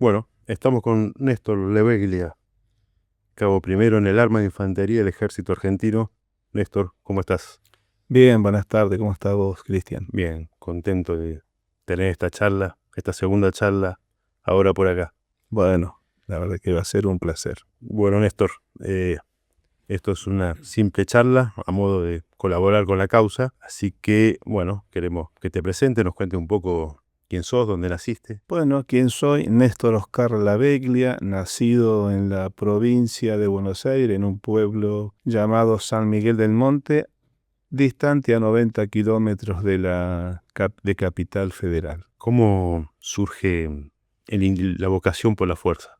Bueno, estamos con Néstor Leveglia, cabo primero en el arma de infantería del ejército argentino. Néstor, ¿cómo estás? Bien, buenas tardes. ¿Cómo estás vos, Cristian? Bien, contento de tener esta charla, esta segunda charla, ahora por acá. Bueno, la verdad que va a ser un placer. Bueno, Néstor, esto es una simple charla a modo de colaborar con la causa, así que, bueno, queremos que te presentes, nos cuentes un poco quién sos, dónde naciste. Bueno, ¿quién soy? Néstor Oscar Laveglia, nacido en la provincia de Buenos Aires, en un pueblo llamado San Miguel del Monte, distante a 90 kilómetros de Capital Federal. ¿Cómo surge la vocación por la fuerza?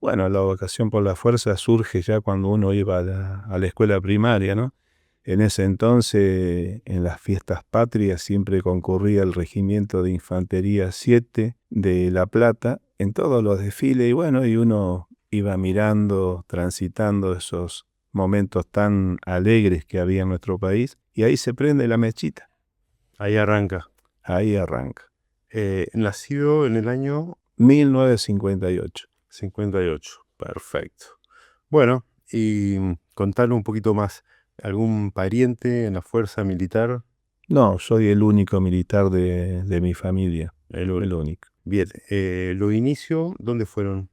Bueno, la vocación por la fuerza surge ya cuando uno iba a la escuela primaria, ¿no? En ese entonces, en las fiestas patrias, siempre concurría el Regimiento de Infantería 7 de La Plata en todos los desfiles y bueno, y uno iba mirando, transitando esos momentos tan alegres que había en nuestro país y ahí se prende la mechita, Ahí arranca. ahí arranca. Nacido en el año 1958. 58. Perfecto. Bueno, y contarle un poquito más. ¿Algún pariente en la fuerza militar? No, soy el único militar de mi familia, El el único. único. Bien, ¿los inicios dónde fueron?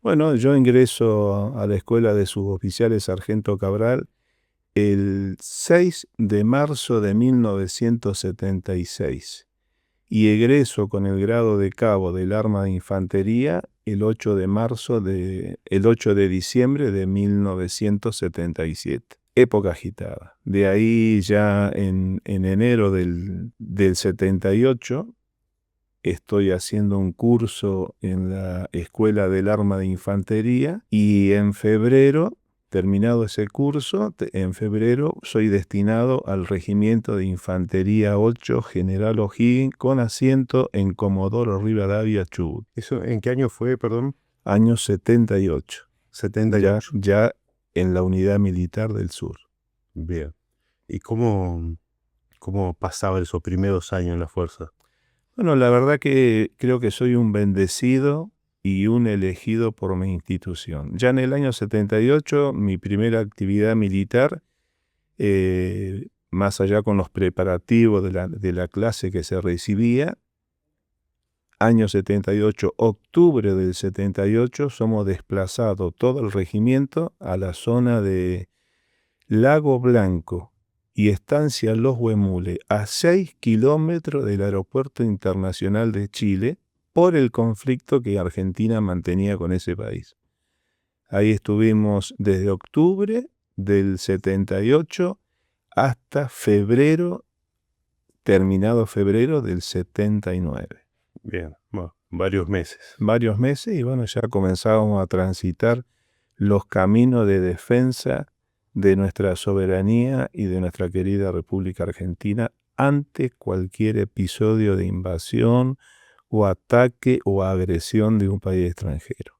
Bueno, yo ingreso a la escuela de suboficiales Sargento Cabral el 6 de marzo de 1976 y egreso con el grado de cabo del arma de infantería el 8 de diciembre de 1977. Época agitada. De ahí ya en enero del 78 estoy haciendo un curso en la Escuela del Arma de Infantería y en febrero, terminado ese curso, en febrero soy destinado al Regimiento de Infantería 8 General O'Higgins con asiento en Comodoro Rivadavia, Chubut. ¿Eso en qué año fue, perdón? Año 78, ya, 78. ya en la Unidad Militar del Sur. Bien. ¿Y cómo pasaba esos primeros años en la fuerza? Bueno, la verdad que creo que soy un bendecido y un elegido por mi institución. Ya en el año 78, mi primera actividad militar, más allá con los preparativos de la clase que se recibía, año 78, octubre del 78, somos desplazados todo el regimiento a la zona de Lago Blanco y Estancia Los Huemules, a 6 kilómetros del Aeropuerto Internacional de Chile, por el conflicto que Argentina mantenía con ese país. Ahí estuvimos desde octubre del 78 hasta febrero, terminado febrero del 79. Bien, bueno, varios meses. Varios meses y bueno, ya comenzábamos a transitar los caminos de defensa de nuestra soberanía y de nuestra querida República Argentina ante cualquier episodio de invasión o ataque o agresión de un país extranjero.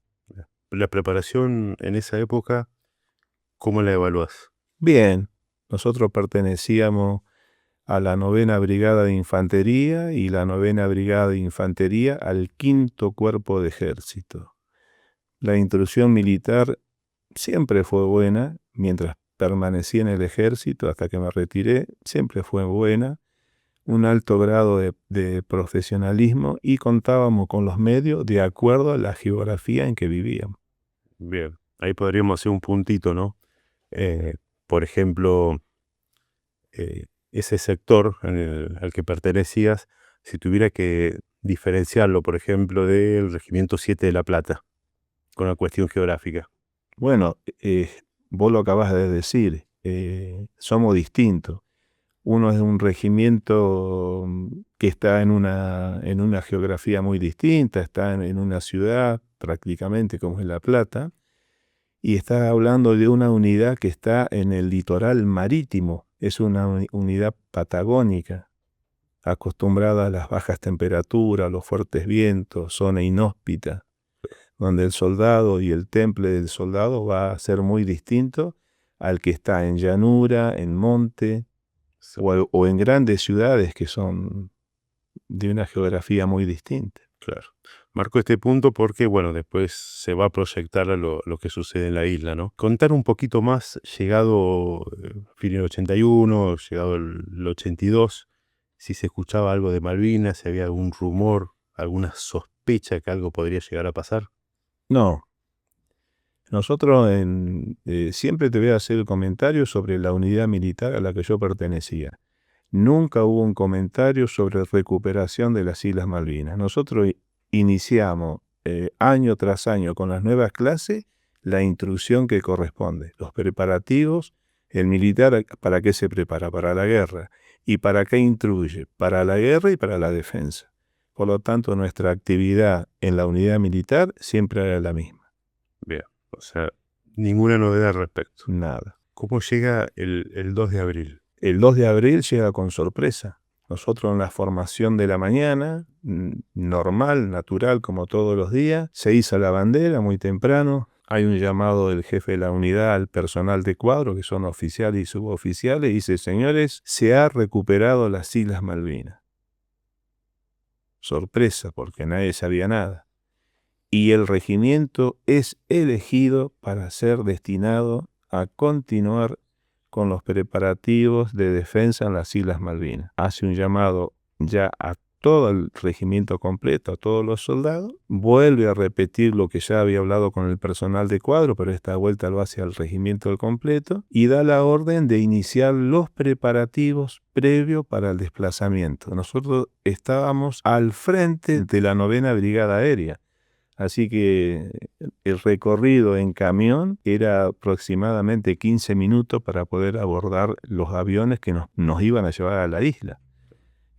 La preparación en esa época, ¿cómo la evaluás? Bien, nosotros pertenecíamos a la 9ª Brigada de Infantería y la 9ª Brigada de Infantería al 5º Cuerpo de Ejército. La instrucción militar siempre fue buena, mientras permanecí en el ejército hasta que me retiré, siempre fue buena, un alto grado de profesionalismo y contábamos con los medios de acuerdo a la geografía en que vivíamos. Bien, ahí podríamos hacer un puntito, ¿no? Por ejemplo, ese sector al que pertenecías, si tuviera que diferenciarlo, por ejemplo, del Regimiento 7 de La Plata, con la cuestión geográfica. Bueno, vos lo acabas de decir, somos distintos. Uno es un regimiento que está en una geografía muy distinta, está en una ciudad prácticamente como es La Plata, y está hablando de una unidad que está en el litoral marítimo, es una unidad patagónica, acostumbrada a las bajas temperaturas, los fuertes vientos, zona inhóspita, donde el soldado y el temple del soldado va a ser muy distinto al que está en llanura, en monte, o en grandes ciudades que son de una geografía muy distinta. Claro. Marco este punto porque, bueno, después se va a proyectar a lo que sucede en la isla, ¿no? Contar un poquito más, llegado fin del 81, llegado el 82, si se escuchaba algo de Malvinas, si había algún rumor, alguna sospecha que algo podría llegar a pasar. No. Nosotros siempre te voy a hacer el comentario sobre la unidad militar a la que yo pertenecía. Nunca hubo un comentario sobre recuperación de las Islas Malvinas. Nosotros iniciamos año tras año con las nuevas clases la instrucción que corresponde, los preparativos, el militar para qué se prepara, para la guerra, y para qué instruye, para la guerra y para la defensa. Por lo tanto, nuestra actividad en la unidad militar siempre era la misma. Bien, o sea, ninguna novedad al respecto. Nada. ¿Cómo llega el 2 de abril? El 2 de abril llega con sorpresa. Nosotros en la formación de la mañana, normal, natural, como todos los días, se iza la bandera muy temprano. Hay un llamado del jefe de la unidad al personal de cuadro, que son oficiales y suboficiales, y dice: señores, se ha recuperado las Islas Malvinas. Sorpresa, porque nadie sabía nada. Y el regimiento es elegido para ser destinado a continuar con los preparativos de defensa en las Islas Malvinas. Hace un llamado ya a todo el regimiento completo, a todos los soldados, vuelve a repetir lo que ya había hablado con el personal de cuadro, pero esta vuelta lo hace al regimiento al completo, y da la orden de iniciar los preparativos previos para el desplazamiento. Nosotros estábamos al frente de la 9ª Brigada Aérea. Así que el recorrido en camión era aproximadamente 15 minutos para poder abordar los aviones que nos iban a llevar a la isla.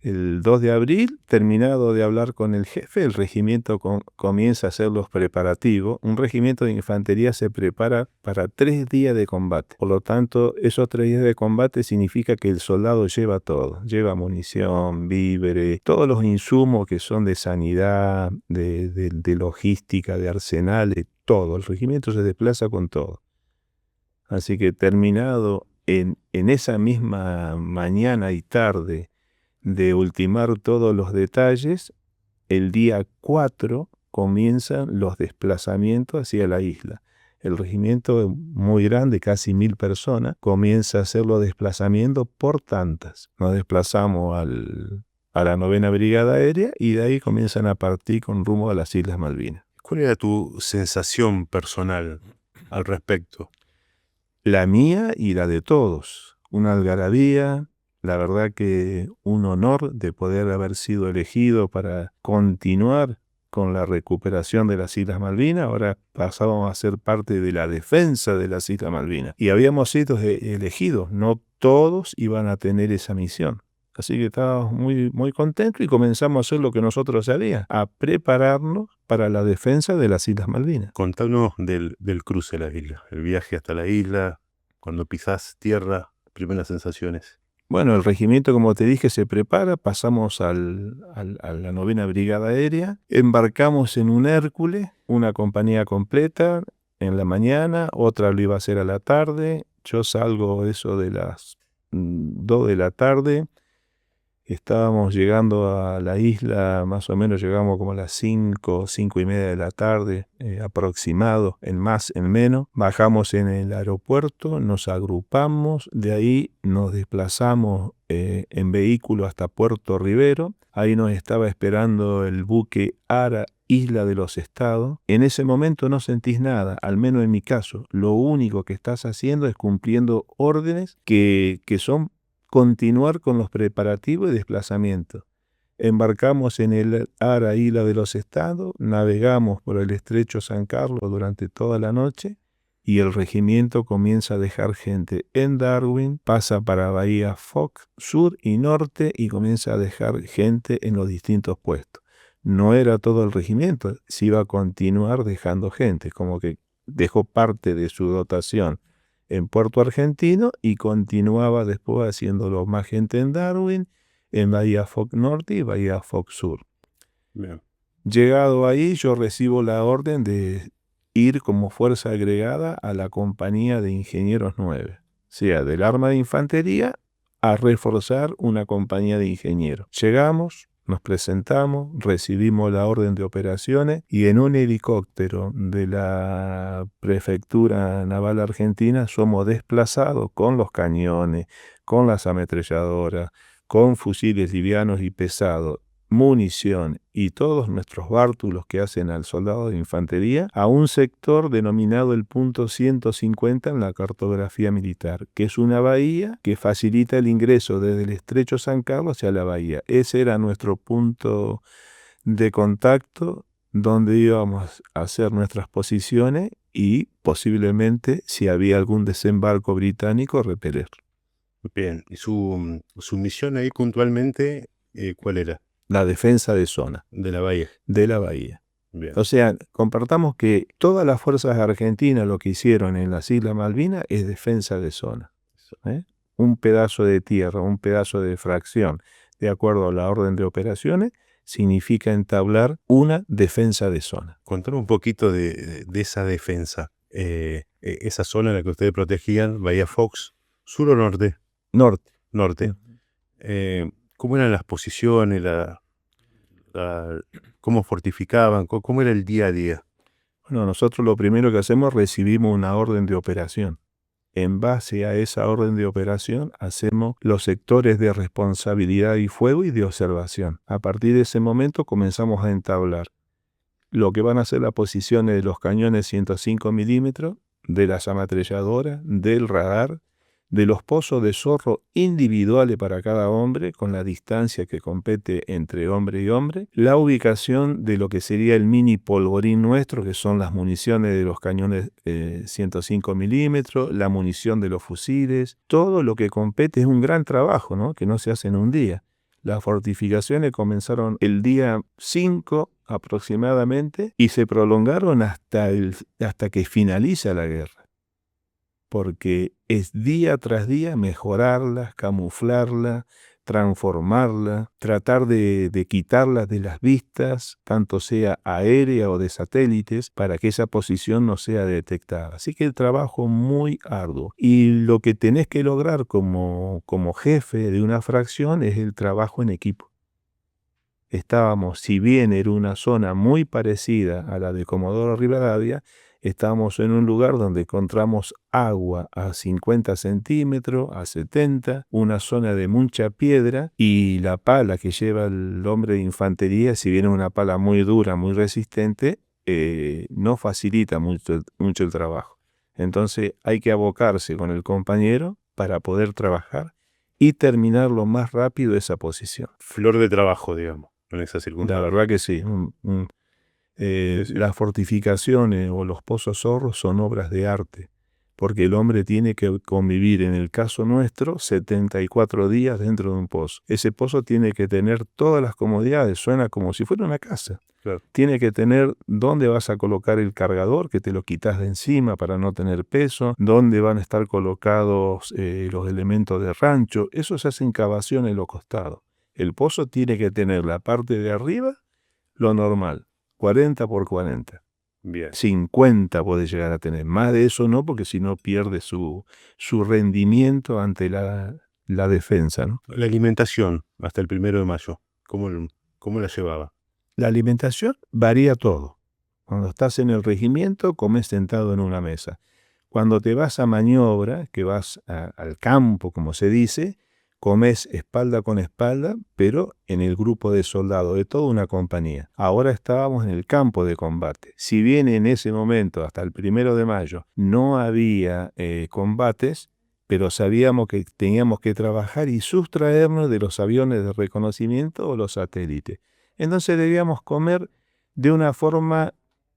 El 2 de abril, terminado de hablar con el jefe, el regimiento comienza a hacer los preparativos. Un regimiento de infantería se prepara para 3 días de combate. Por lo tanto, esos 3 días de combate significa que el soldado lleva todo. Lleva munición, víveres, todos los insumos que son de sanidad, de logística, de arsenales, todo. El regimiento se desplaza con todo. Así que terminado en esa misma mañana y tarde de ultimar todos los detalles, el día 4 comienzan los desplazamientos hacia la isla. El regimiento muy grande, casi 1000 personas, comienza a hacer los desplazamientos por tantas. Nos desplazamos a la 9ª Brigada Aérea y de ahí comienzan a partir con rumbo a las Islas Malvinas. ¿Cuál era tu sensación personal al respecto? La mía y la de todos. Una algarabía. La verdad que un honor de poder haber sido elegido para continuar con la recuperación de las Islas Malvinas. Ahora pasábamos a ser parte de la defensa de las Islas Malvinas. Y habíamos sido elegidos. No todos iban a tener esa misión. Así que estábamos muy, muy contentos y comenzamos a hacer lo que nosotros sabíamos, a prepararnos para la defensa de las Islas Malvinas. Contanos del cruce de la isla, el viaje hasta la isla, cuando pisás tierra, primeras sensaciones. Bueno, el regimiento, como te dije, se prepara, pasamos a la 9ª Brigada Aérea, embarcamos en un Hércules, una compañía completa en la mañana, otra lo iba a hacer a la tarde, yo salgo eso de las 2 de la tarde, estábamos llegando a la isla, más o menos llegamos como a las 5:30 de la tarde, aproximado, en más, en menos. Bajamos en el aeropuerto, nos agrupamos, de ahí nos desplazamos en vehículo hasta Puerto Rivero. Ahí nos estaba esperando el buque Ara, Isla de los Estados. En ese momento no sentís nada, al menos en mi caso. Lo único que estás haciendo es cumpliendo órdenes que son continuar con los preparativos y desplazamientos. Embarcamos en el Ara, Isla de los Estados, navegamos por el estrecho San Carlos durante toda la noche y el regimiento comienza a dejar gente en Darwin, pasa para Bahía Fox, sur y norte, y comienza a dejar gente en los distintos puestos. No era todo el regimiento, se iba a continuar dejando gente, como que dejó parte de su dotación en Puerto Argentino y continuaba después haciéndolo más gente en Darwin, en Bahía Fox Norte y Bahía Fox Sur. Bien. Llegado ahí, yo recibo la orden de ir como fuerza agregada a la compañía de ingenieros 9, o sea, del arma de infantería a reforzar una compañía de ingenieros. Llegamos, Nos presentamos, recibimos la orden de operaciones y en un helicóptero de la Prefectura Naval Argentina somos desplazados con los cañones, con las ametralladoras, con fusiles livianos y pesados, munición y todos nuestros bártulos que hacen al soldado de infantería a un sector denominado el punto 150 en la cartografía militar, que es una bahía que facilita el ingreso desde el estrecho San Carlos hacia la bahía. Ese era nuestro punto de contacto donde íbamos a hacer nuestras posiciones y posiblemente, si había algún desembarco británico, repeler. Bien, ¿y su misión ahí puntualmente cuál era? La defensa de zona. De la bahía. De la bahía. Bien. O sea, compartamos que todas las fuerzas argentinas lo que hicieron en las Islas Malvinas es defensa de zona. Un pedazo de tierra, un pedazo de fracción, de acuerdo a la orden de operaciones, significa entablar una defensa de zona. Contanos un poquito de esa defensa. Esa zona en la que ustedes protegían, Bahía Fox, ¿sur o norte? Norte. Norte. ¿Cómo eran las posiciones? ¿Cómo fortificaban? ¿Cómo era el día a día? Bueno, nosotros lo primero que hacemos, recibimos una orden de operación. En base a esa orden de operación, hacemos los sectores de responsabilidad y fuego y de observación. A partir de ese momento comenzamos a entablar lo que van a ser las posiciones de los cañones 105 milímetros, de las ametralladoras, del radar, de los pozos de zorro individuales para cada hombre, con la distancia que compete entre hombre y hombre, la ubicación de lo que sería el mini polvorín nuestro, que son las municiones de los cañones 105 milímetros, la munición de los fusiles, todo lo que compete es un gran trabajo, ¿no? Que no se hace en un día. Las fortificaciones comenzaron el día 5 aproximadamente y se prolongaron hasta que finaliza la guerra. Porque es día tras día mejorarlas, camuflarlas, transformarlas, tratar de quitarlas de las vistas, tanto sea aérea o de satélites, para que esa posición no sea detectada. Así que el trabajo muy arduo. Y lo que tenés que lograr como jefe de una fracción es el trabajo en equipo. Estábamos, si bien era una zona muy parecida a la de Comodoro Rivadavia, estábamos en un lugar donde encontramos agua a 50 centímetros, a 70, una zona de mucha piedra y la pala que lleva el hombre de infantería, si bien es una pala muy dura, muy resistente, no facilita mucho el trabajo. Entonces hay que abocarse con el compañero para poder trabajar y terminar lo más rápido esa posición. Flor de trabajo, digamos, en esa circunstancia. La verdad que sí. Las fortificaciones o los pozos zorros son obras de arte, porque el hombre tiene que convivir, en el caso nuestro, 74 días dentro de un pozo. Ese pozo tiene que tener todas las comodidades, suena como si fuera una casa. Claro. Tiene que tener dónde vas a colocar el cargador, que te lo quitas de encima para no tener peso, dónde van a estar colocados los elementos de rancho. Eso se hace en cavación en los costados. El pozo tiene que tener la parte de arriba, lo normal, 40 por 40. Bien. 50 puede llegar a tener. Más de eso no, porque si no pierde su rendimiento ante la defensa, ¿no? La alimentación, hasta el 1 de mayo, ¿cómo la llevaba? La alimentación varía todo. Cuando estás en el regimiento, comes sentado en una mesa. Cuando te vas a maniobra, que vas al campo, como se dice, comes espalda con espalda, pero en el grupo de soldados de toda una compañía. Ahora estábamos en el campo de combate. Si bien en ese momento, hasta el 1 de mayo, no había combates, pero sabíamos que teníamos que trabajar y sustraernos de los aviones de reconocimiento o los satélites. Entonces debíamos comer de una forma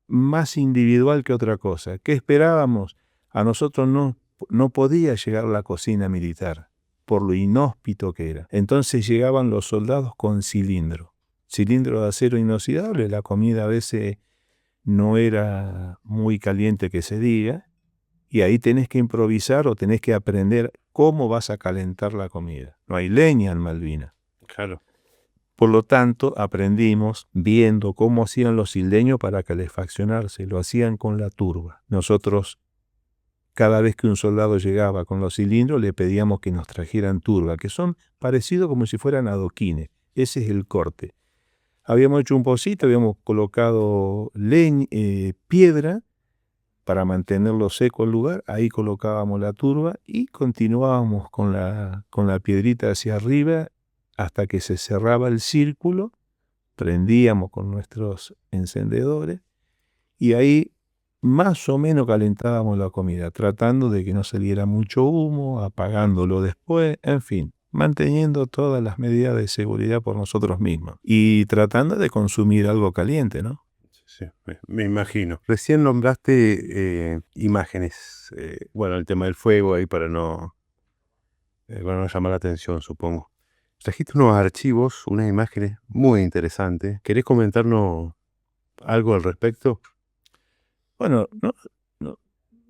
más individual que otra cosa. ¿Qué esperábamos? A nosotros no podía llegar la cocina militar, por lo inhóspito que era. Entonces llegaban los soldados con cilindro de acero inoxidable. La comida a veces no era muy caliente que se diga, y ahí tenés que improvisar o tenés que aprender cómo vas a calentar la comida. No hay leña en Malvinas. Claro. Por lo tanto, aprendimos viendo cómo hacían los isleños para calefaccionarse. Lo hacían con la turba. Nosotros, cada vez que un soldado llegaba con los cilindros, le pedíamos que nos trajeran turba, que son parecidos como si fueran adoquines. Ese es el corte. Habíamos hecho un pocito, habíamos colocado piedra para mantenerlo seco el lugar, ahí colocábamos la turba y continuábamos con la piedrita hacia arriba hasta que se cerraba el círculo, prendíamos con nuestros encendedores y ahí más o menos calentábamos la comida, tratando de que no saliera mucho humo, apagándolo después, en fin, manteniendo todas las medidas de seguridad por nosotros mismos y tratando de consumir algo caliente, ¿no? Sí, me imagino. Recién nombraste imágenes. Bueno, el tema del fuego ahí para no llamar la atención, supongo. Trajiste unos archivos, unas imágenes muy interesantes. ¿Querés comentarnos algo al respecto? Bueno,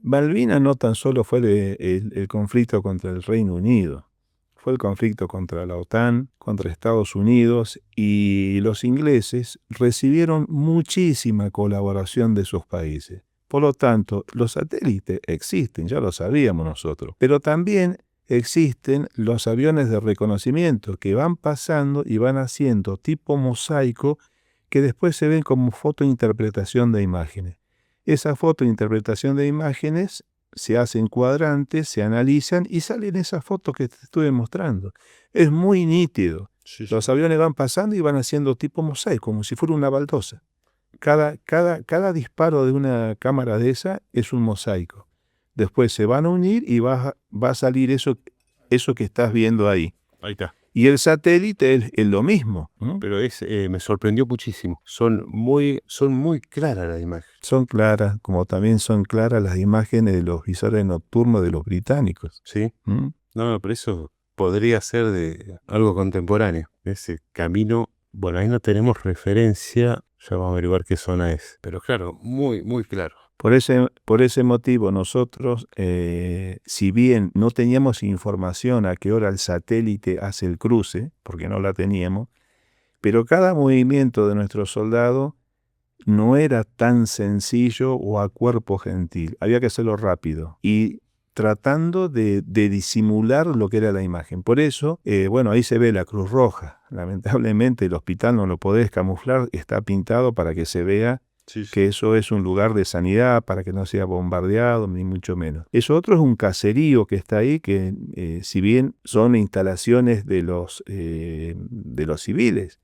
Malvinas no tan solo fue el conflicto contra el Reino Unido, fue el conflicto contra la OTAN, contra Estados Unidos, y los ingleses recibieron muchísima colaboración de sus países. Por lo tanto, los satélites existen, ya lo sabíamos nosotros, pero también existen los aviones de reconocimiento que van pasando y van haciendo tipo mosaico que después se ven como fotointerpretación de imágenes. Esa fotointerpretación de imágenes se hacen cuadrantes, se analizan y salen esas fotos que te estuve mostrando. Es muy nítido. Sí, Los aviones van pasando y van haciendo tipo mosaico, como si fuera una baldosa. Cada disparo de una cámara de esa es un mosaico. Después se van a unir y va a salir eso que estás viendo ahí. Ahí está. Y el satélite es lo mismo, ¿no? Pero me sorprendió muchísimo. Son muy claras las imágenes. Son claras, como también son claras las imágenes de los visores nocturnos de los británicos. ¿Sí? ¿Mm? No, pero eso podría ser de algo contemporáneo. Ese camino, bueno, ahí no tenemos referencia, ya vamos a averiguar qué zona es. Pero claro, muy claro. Por ese motivo nosotros, si bien no teníamos información a qué hora el satélite hace el cruce, porque no la teníamos, pero cada movimiento de nuestro soldado no era tan sencillo o a cuerpo gentil, había que hacerlo rápido y tratando de disimular lo que era la imagen. Por eso, bueno, ahí se ve la Cruz Roja. Lamentablemente el hospital no lo podés camuflar, está pintado para que se vea que eso es un lugar de sanidad, para que no sea bombardeado, ni mucho menos. Eso otro es un caserío que está ahí, que si bien son instalaciones de los civiles,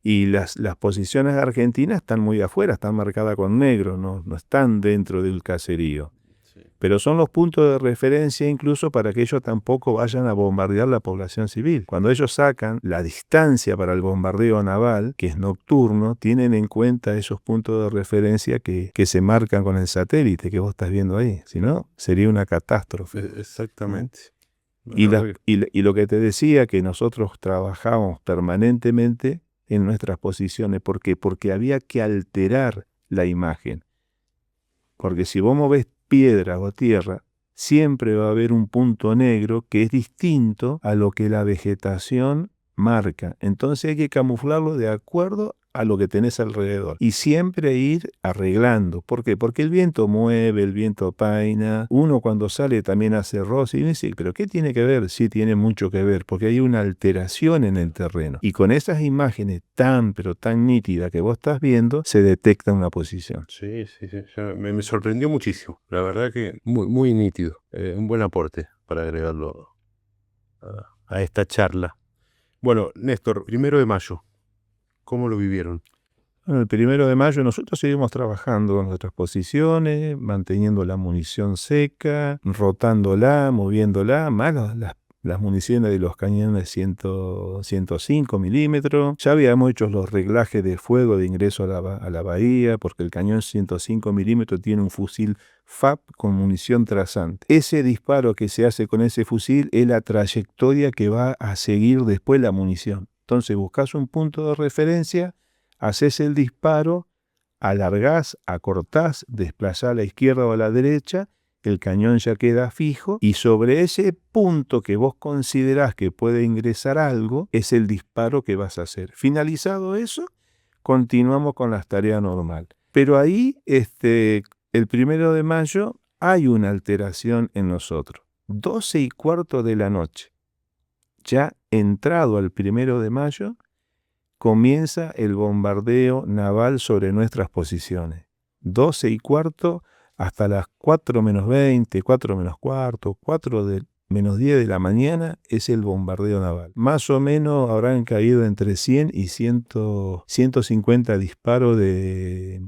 y las posiciones argentinas están muy afuera, están marcadas con negro, no están dentro del caserío. Sí. Pero son los puntos de referencia incluso para que ellos tampoco vayan a bombardear la población civil. Cuando ellos sacan la distancia para el bombardeo naval, que es nocturno, tienen en cuenta esos puntos de referencia que se marcan con el satélite que vos estás viendo ahí. Si no, sería una catástrofe. Exactamente. Y lo que te decía, que nosotros trabajamos permanentemente en nuestras posiciones. ¿Por qué? Porque había que alterar la imagen. Porque si vos movés piedra o tierra, siempre va a haber un punto negro que es distinto a lo que la vegetación marca. Entonces hay que camuflarlo de acuerdo a lo que tenés alrededor. Y siempre ir arreglando. ¿Por qué? Porque el viento mueve, el viento paina. Uno cuando sale también hace roce y dice, ¿pero qué tiene que ver? Sí, tiene mucho que ver, porque hay una alteración en el terreno. Y con esas imágenes pero tan nítidas que vos estás viendo, se detecta una posición. Sí. Me sorprendió muchísimo. La verdad que muy nítido. Un buen aporte para agregarlo a esta charla. Bueno, Néstor, 1 de mayo. ¿Cómo lo vivieron? Bueno, el 1 de mayo nosotros seguimos trabajando en nuestras posiciones, manteniendo la munición seca, rotándola, moviéndola, más las municiones de los cañones 105 milímetros. Ya habíamos hecho los reglajes de fuego de ingreso a la bahía, porque el cañón 105 milímetros tiene un fusil FAP con munición trazante. Ese disparo que se hace con ese fusil es la trayectoria que va a seguir después la munición. Entonces buscas un punto de referencia, haces el disparo, alargás, acortás, desplazás a la izquierda o a la derecha, el cañón ya queda fijo y sobre ese punto que vos considerás que puede ingresar algo, es el disparo que vas a hacer. Finalizado eso, continuamos con las tareas normales. Pero ahí, el 1 de mayo, hay una alteración en nosotros. 12:15 de la noche. Ya entrado al 1 de mayo, comienza el bombardeo naval sobre nuestras posiciones. 12:15 hasta las 4 menos 20, 4 menos cuarto, 4 menos 10 de la mañana es el bombardeo naval. Más o menos habrán caído entre 100 y 150 disparos de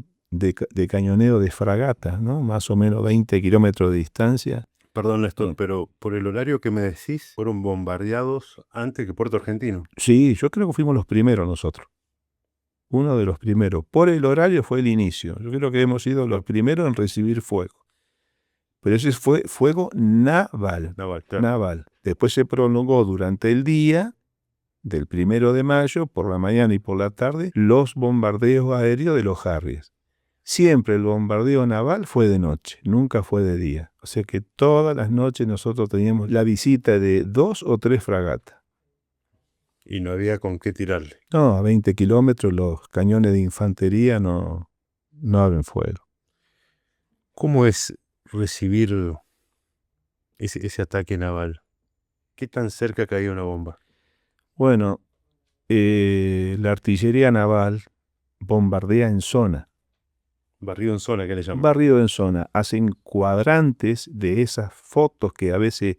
cañoneo de fragatas, ¿no? Más o menos 20 kilómetros de distancia. Perdón, Néstor, pero por el horario que me decís, fueron bombardeados antes que Puerto Argentino. Sí, yo creo que fuimos los primeros nosotros. Uno de los primeros. Por el horario fue el inicio. Yo creo que hemos sido los primeros en recibir fuego. Pero ese fue fuego naval. Claro. Naval. Después se prolongó durante el día, del 1 de mayo, por la mañana y por la tarde, los bombardeos aéreos de los Harriers. Siempre el bombardeo naval fue de noche, nunca fue de día. O sea que todas las noches nosotros teníamos la visita de 2 o 3 fragatas. Y no había con qué tirarle. No, a 20 kilómetros los cañones de infantería no abren fuego. ¿Cómo es recibir ese ataque naval? ¿Qué tan cerca caía una bomba? Bueno, la artillería naval bombardea en zona. Barrido en zona, ¿qué le llaman? Barrido en zona. Hacen cuadrantes de esas fotos que a veces...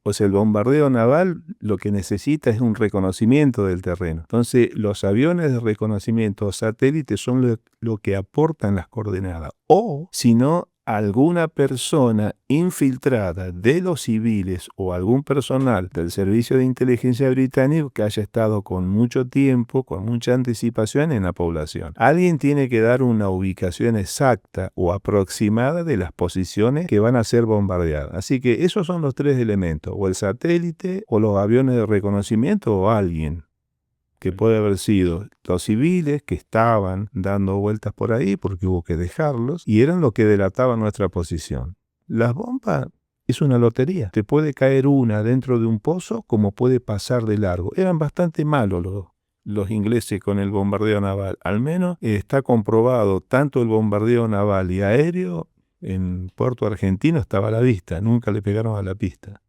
o sea, el bombardeo naval lo que necesita es un reconocimiento del terreno. Entonces, los aviones de reconocimiento satélites son lo que aportan las coordenadas. O, si no, alguna persona infiltrada de los civiles o algún personal del Servicio de Inteligencia Británico que haya estado con mucho tiempo, con mucha anticipación en la población. Alguien tiene que dar una ubicación exacta o aproximada de las posiciones que van a ser bombardeadas. Así que esos son los 3 elementos, o el satélite, o los aviones de reconocimiento, o alguien que puede haber sido los civiles que estaban dando vueltas por ahí porque hubo que dejarlos y eran lo que delataba nuestra posición. Las bombas es una lotería. Te puede caer una dentro de un pozo como puede pasar de largo. Eran bastante malos los ingleses con el bombardeo naval. Al menos está comprobado tanto el bombardeo naval y aéreo en Puerto Argentino estaba a la vista. Nunca le pegaron a la pista.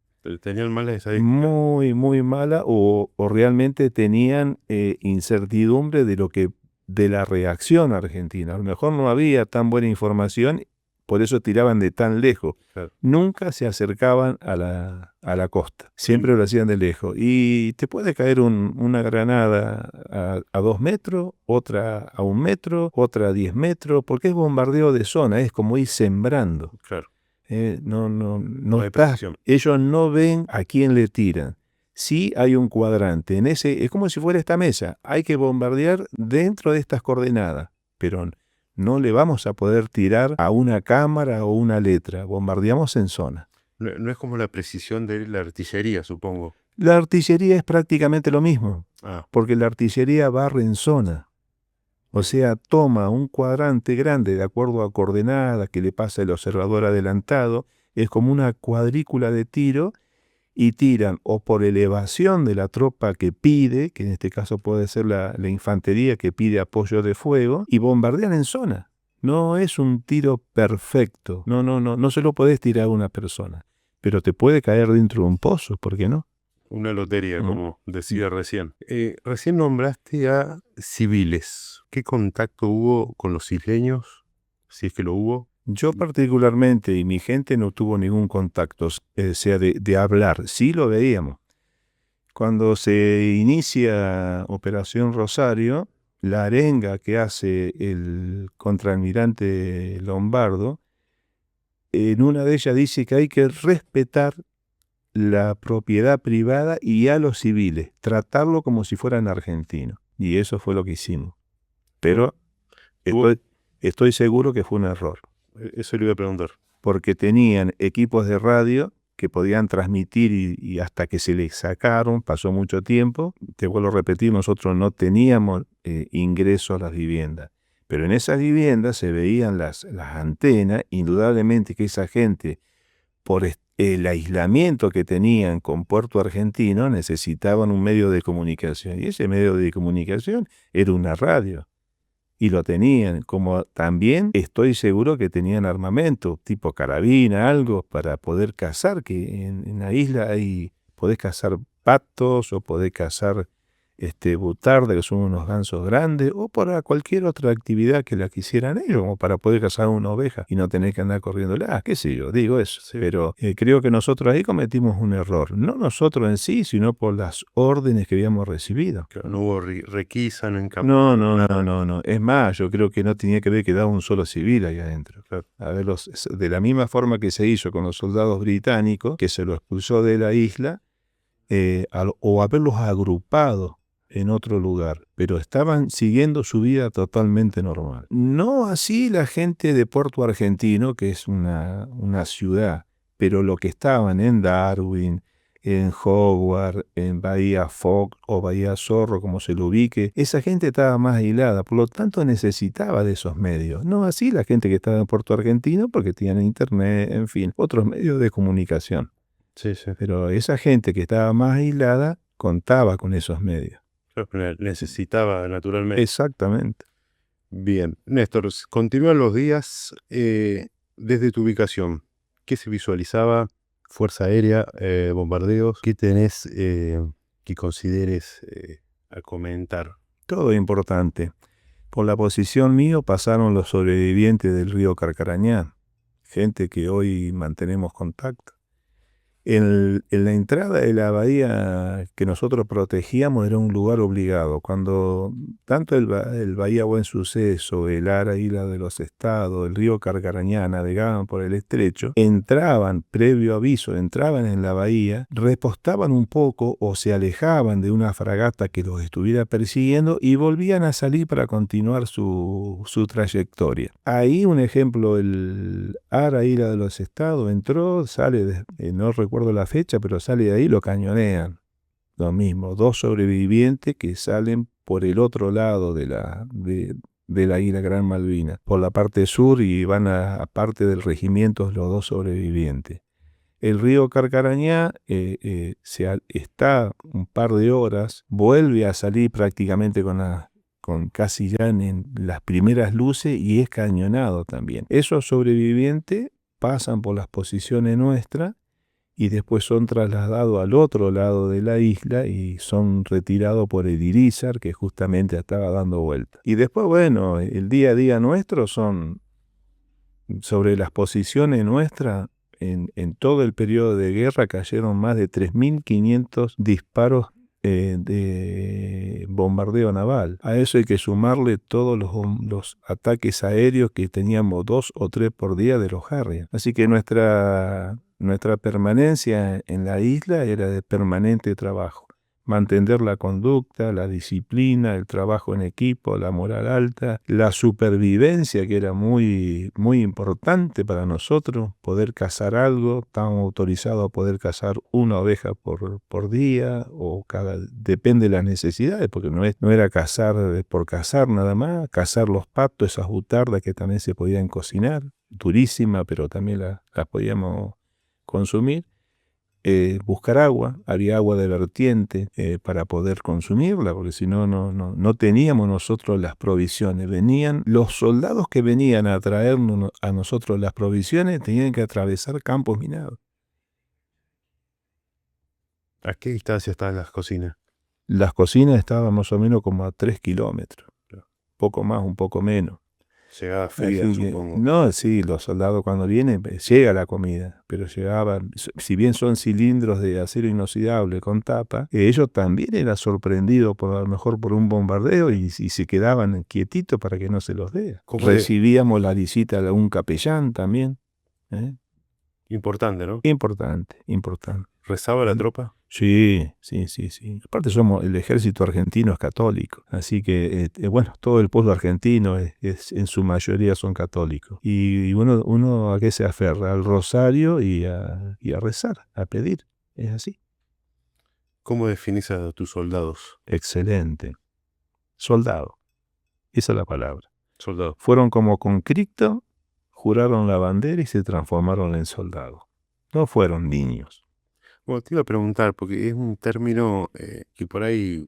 ¿Tenían mala estadística? Muy, muy mala o realmente tenían incertidumbre de la reacción argentina. A lo mejor no había tan buena información, por eso tiraban de tan lejos. Claro. Nunca se acercaban a la costa, siempre lo hacían de lejos. Y te puede caer una granada a 2 metros, otra a 1 metro, otra a 10 metros, porque es bombardeo de zona, es como ir sembrando. Claro. No hay está, precisión. ellos no ven a quién le tiran. Sí hay un cuadrante. Es como si fuera esta mesa. Hay que bombardear dentro de estas coordenadas, pero no le vamos a poder tirar a una cámara o una letra. Bombardeamos en zona. No es como la precisión de la artillería, supongo. La artillería es prácticamente lo mismo, porque la artillería barre en zona. O sea, toma un cuadrante grande de acuerdo a coordenadas que le pasa el observador adelantado, es como una cuadrícula de tiro y tiran o por elevación de la tropa que pide, que en este caso puede ser la infantería que pide apoyo de fuego, y bombardean en zona. No es un tiro perfecto, no se lo podés tirar a una persona, pero te puede caer dentro de un pozo, ¿por qué no? Una lotería, como decía recién. Recién nombraste a civiles. ¿Qué contacto hubo con los isleños? Si es que lo hubo. Yo particularmente y mi gente no tuvo ningún contacto, sea de hablar, sí lo veíamos. Cuando se inicia Operación Rosario, la arenga que hace el contraalmirante Lombardo, en una de ellas dice que hay que respetar la propiedad privada y a los civiles, tratarlo como si fueran argentinos. Y eso fue lo que hicimos. Pero estoy seguro que fue un error. Eso le iba a preguntar. Porque tenían equipos de radio que podían transmitir y hasta que se les sacaron, pasó mucho tiempo. Te vuelvo a repetir, nosotros no teníamos ingreso a las viviendas. Pero en esas viviendas se veían las antenas, indudablemente que esa gente, por el aislamiento que tenían con Puerto Argentino, necesitaban un medio de comunicación. Y ese medio de comunicación era una radio. Y lo tenían, como también estoy seguro que tenían armamento, tipo carabina, algo para poder cazar, que en la isla podés cazar patos o podés cazar butarda, que son unos gansos grandes, o para cualquier otra actividad que la quisieran ellos, como para poder cazar una oveja y no tener que andar corriéndola, qué sé yo, digo eso. Sí. Pero creo que nosotros ahí cometimos un error, no nosotros en sí, sino por las órdenes que habíamos recibido. Claro, no hubo requisa, no No. Es más, yo creo que no tenía que haber quedado un solo civil ahí adentro. Claro. A ver, de la misma forma que se hizo con los soldados británicos, que se los expulsó de la isla, o haberlos agrupado en otro lugar, pero estaban siguiendo su vida totalmente normal. No así la gente de Puerto Argentino, que es una ciudad, pero lo que estaban en Darwin, en Howard, en Bahía Fox o Bahía Zorro, como se lo ubique, esa gente estaba más aislada, por lo tanto necesitaba de esos medios. No así la gente que estaba en Puerto Argentino, porque tenían internet, en fin, otros medios de comunicación. Sí. Pero esa gente que estaba más aislada contaba con esos medios. Claro, necesitaba naturalmente. Exactamente. Bien. Néstor, continúan los días desde tu ubicación. ¿Qué se visualizaba? Fuerza aérea, bombardeos. ¿Qué tenés que consideres a comentar? Todo importante. Por la posición mío pasaron los sobrevivientes del río Carcarañá, gente que hoy mantenemos contacto. En la entrada de la bahía que nosotros protegíamos era un lugar obligado. Cuando tanto el Bahía Buen Suceso, el Ara Isla de los Estados, el río Carcarañá navegaban por el estrecho, entraban, previo aviso, entraban en la bahía, repostaban un poco o se alejaban de una fragata que los estuviera persiguiendo y volvían a salir para continuar su trayectoria. Ahí un ejemplo, el Ara Isla de los Estados entró, sale, no recuerdo la fecha, pero sale de ahí, lo cañonean. Lo mismo, 2 sobrevivientes que salen por el otro lado de la isla Gran Malvina, por la parte sur, y van a parte del regimiento los 2 sobrevivientes. El río Carcarañá está un par de horas, vuelve a salir prácticamente con casi ya en las primeras luces y es cañonado también. Esos sobrevivientes pasan por las posiciones nuestras y después son trasladados al otro lado de la isla y son retirados por el Irizar, que justamente estaba dando vuelta. Y después, bueno, el día a día nuestro son sobre las posiciones nuestras. En todo el periodo de guerra cayeron más de 3.500 disparos de bombardeo naval. A eso hay que sumarle todos los ataques aéreos que teníamos 2 o 3 por día de los Harrier. Así que nuestra permanencia en la isla era de permanente trabajo. Mantener la conducta, la disciplina, el trabajo en equipo, la moral alta, la supervivencia, que era muy, muy importante para nosotros, poder cazar algo. Estábamos autorizados a poder cazar una oveja por día, o depende de las necesidades, porque no era cazar por cazar nada más, cazar los patos, esas butardas que también se podían cocinar, durísimas, pero también las podíamos consumir. Buscar agua, había agua de vertiente para poder consumirla, porque si no, no teníamos nosotros las provisiones. Venían los soldados que venían a traernos a nosotros las provisiones, tenían que atravesar campos minados. ¿A qué distancia estaban las cocinas? Las cocinas estaban más o menos como a 3 kilómetros, poco más, un poco menos. Llegaba fría, supongo. No, sí, los soldados cuando vienen, llega la comida, pero llegaban, si bien son cilindros de acero inoxidable con tapa, ellos también eran sorprendidos a lo mejor por un bombardeo y se quedaban quietitos para que no se los dé. Recibíamos la visita de un capellán también. Importante, ¿no? Importante. ¿Rezaba la tropa? Sí. Aparte el ejército argentino es católico, así que, bueno, todo el pueblo argentino en su mayoría son católicos. Y uno a qué se aferra, al rosario y a rezar, a pedir, es así. ¿Cómo definís a tus soldados? Excelente. Soldado, esa es la palabra. Soldado. Fueron como con Cristo, juraron la bandera y se transformaron en soldados. No fueron niños. Bueno, te iba a preguntar, porque es un término que por ahí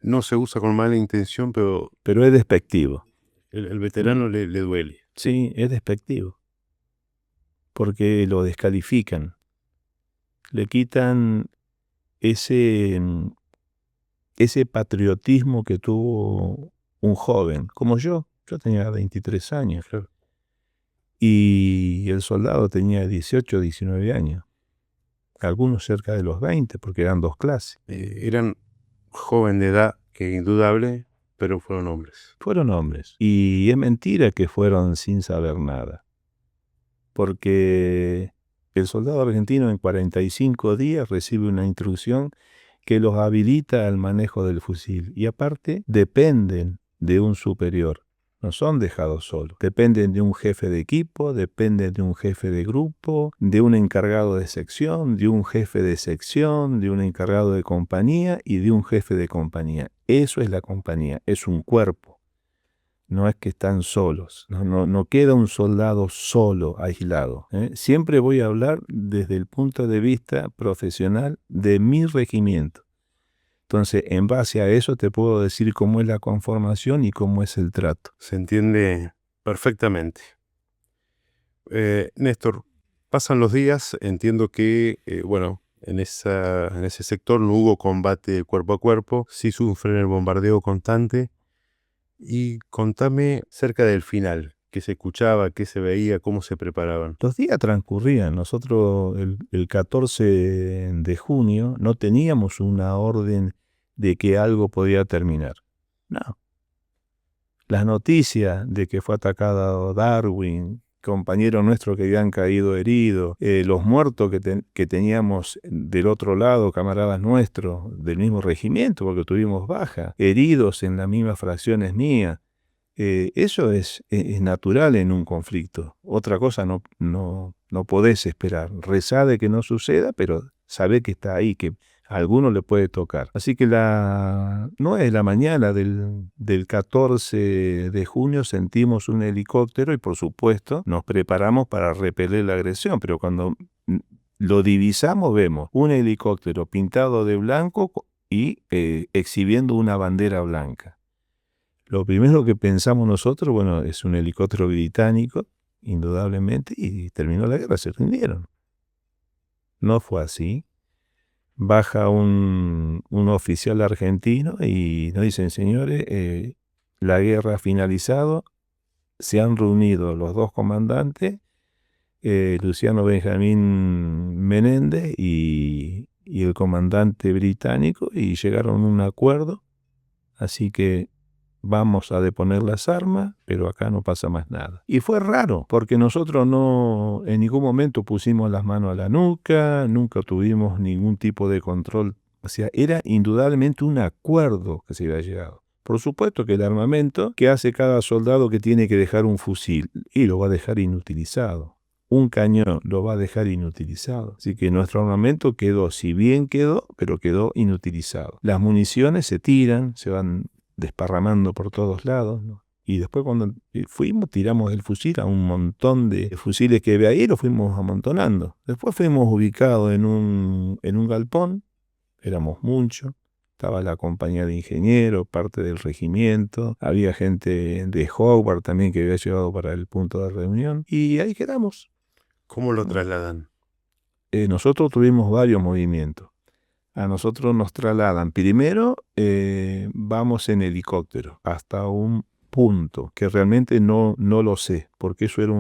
no se usa con mala intención, pero es despectivo. El veterano le duele. Sí, es despectivo. Porque lo descalifican. Le quitan ese ese patriotismo que tuvo un joven, como yo tenía 23 años, Claro. y el soldado tenía 18, 19 años, algunos cerca de los 20, porque eran dos clases. Eran joven de edad, que indudable, pero fueron hombres. Fueron hombres, y es mentira que fueron sin saber nada, porque el soldado argentino en 45 días recibe una instrucción que los habilita al manejo del fusil, y aparte dependen de un superior. No son dejados solos. Dependen de un jefe de equipo, dependen de un jefe de grupo, de un encargado de sección, de un jefe de sección, de un encargado de compañía y de un jefe de compañía. Eso es la compañía, es un cuerpo. No es que están solos, no queda un soldado solo, aislado. Siempre voy a hablar desde el punto de vista profesional de mi regimiento. Entonces, en base a eso te puedo decir cómo es la conformación y cómo es el trato. Se entiende perfectamente. Néstor, pasan los días, entiendo que, en ese sector no hubo combate cuerpo a cuerpo, sí sufren el bombardeo constante. Y contame cerca del final, qué se escuchaba, qué se veía, cómo se preparaban. Los días transcurrían. Nosotros el 14 de junio no teníamos una orden de que algo podía terminar. No. Las noticias de que fue atacado Darwin, compañeros nuestros que habían caído heridos, los muertos que teníamos del otro lado, camaradas nuestros del mismo regimiento, porque tuvimos baja, heridos en las mismas fracciones mías. Eso es natural en un conflicto. Otra cosa no podés esperar. Rezá de que no suceda, pero sabé que está ahí, que a alguno le puede tocar. Así que 9 de la mañana del 14 de junio sentimos un helicóptero y por supuesto nos preparamos para repeler la agresión, pero cuando lo divisamos vemos un helicóptero pintado de blanco y exhibiendo una bandera blanca. Lo primero que pensamos nosotros, bueno, es un helicóptero británico, indudablemente, y terminó la guerra, se rindieron. No fue así. Baja un oficial argentino y nos dicen, señores, la guerra ha finalizado, se han reunido los dos comandantes, Luciano Benjamín Menéndez y el comandante británico, y llegaron a un acuerdo, así que vamos a deponer las armas, pero acá no pasa más nada. Y fue raro, porque nosotros no en ningún momento pusimos las manos a la nuca, nunca tuvimos ningún tipo de control. O sea, era indudablemente un acuerdo que se había llegado. Por supuesto que el armamento que hace cada soldado que tiene que dejar un fusil, y lo va a dejar inutilizado. Un cañón lo va a dejar inutilizado. Así que nuestro armamento quedó, si bien quedó, pero quedó inutilizado. Las municiones se tiran, se van desparramando por todos lados, ¿no? Y después cuando fuimos, tiramos el fusil a un montón de fusiles que había ahí, lo fuimos amontonando. Después fuimos ubicados en un galpón, éramos muchos, estaba la compañía de ingenieros, parte del regimiento, había gente de Howard también que había llegado para el punto de reunión, y ahí quedamos. ¿Cómo lo trasladan? Nosotros tuvimos varios movimientos. A nosotros nos trasladan. Primero vamos en helicóptero hasta un punto que realmente no lo sé, porque eso era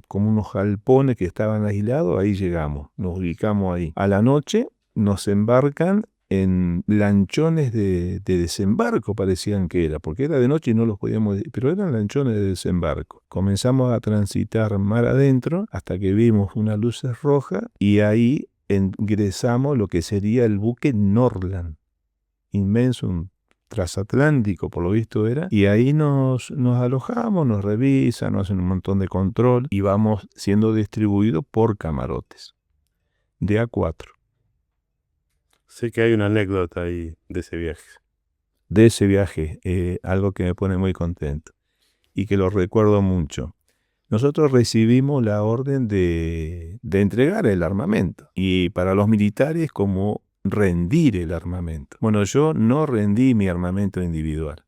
como unos galpones que estaban aislados. Ahí llegamos, nos ubicamos ahí. A la noche nos embarcan en lanchones de desembarco, parecían que era, porque era de noche y no los podíamos, pero eran lanchones de desembarco. Comenzamos a transitar mar adentro hasta que vimos unas luces rojas y ahí ingresamos lo que sería el buque Norland, inmenso, un transatlántico por lo visto era, y ahí nos alojamos, nos revisan, nos hacen un montón de control y vamos siendo distribuidos por camarotes, de A4. Sé que hay una anécdota ahí de ese viaje. De ese viaje, algo que me pone muy contento y que lo recuerdo mucho. Nosotros recibimos la orden de entregar el armamento y para los militares como rendir el armamento. Bueno, yo no rendí mi armamento individual.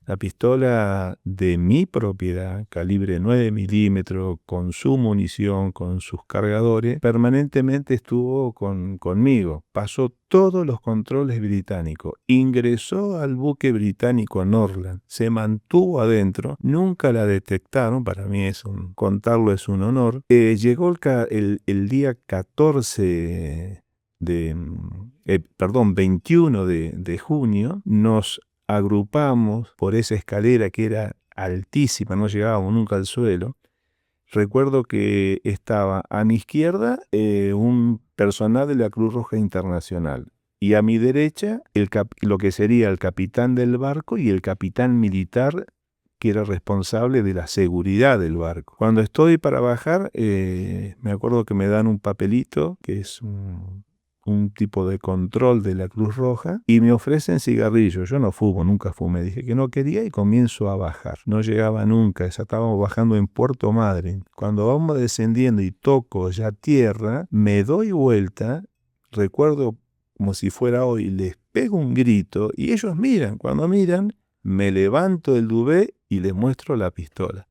La pistola de mi propiedad, calibre 9 milímetros, con su munición, con sus cargadores, permanentemente estuvo conmigo. Pasó todos los controles británicos. Ingresó al buque británico Norland. Se mantuvo adentro. Nunca la detectaron. Para mí contarlo es un honor. Llegó el día 14 21 de junio, nos agrupamos por esa escalera que era altísima, no llegábamos nunca al suelo. Recuerdo que estaba a mi izquierda un personal de la Cruz Roja Internacional y a mi derecha lo que sería el capitán del barco y el capitán militar que era responsable de la seguridad del barco. Cuando estoy para bajar, me acuerdo que me dan un papelito que es un tipo de control de la Cruz Roja y me ofrecen cigarrillos. Yo no fumo, nunca fumé. Dije que no quería y comienzo a bajar. No llegaba nunca, ya estábamos bajando en Puerto Madryn. Cuando vamos descendiendo y toco ya tierra, me doy vuelta, recuerdo como si fuera hoy, les pego un grito y ellos miran. Cuando miran, me levanto del duvet y les muestro la pistola.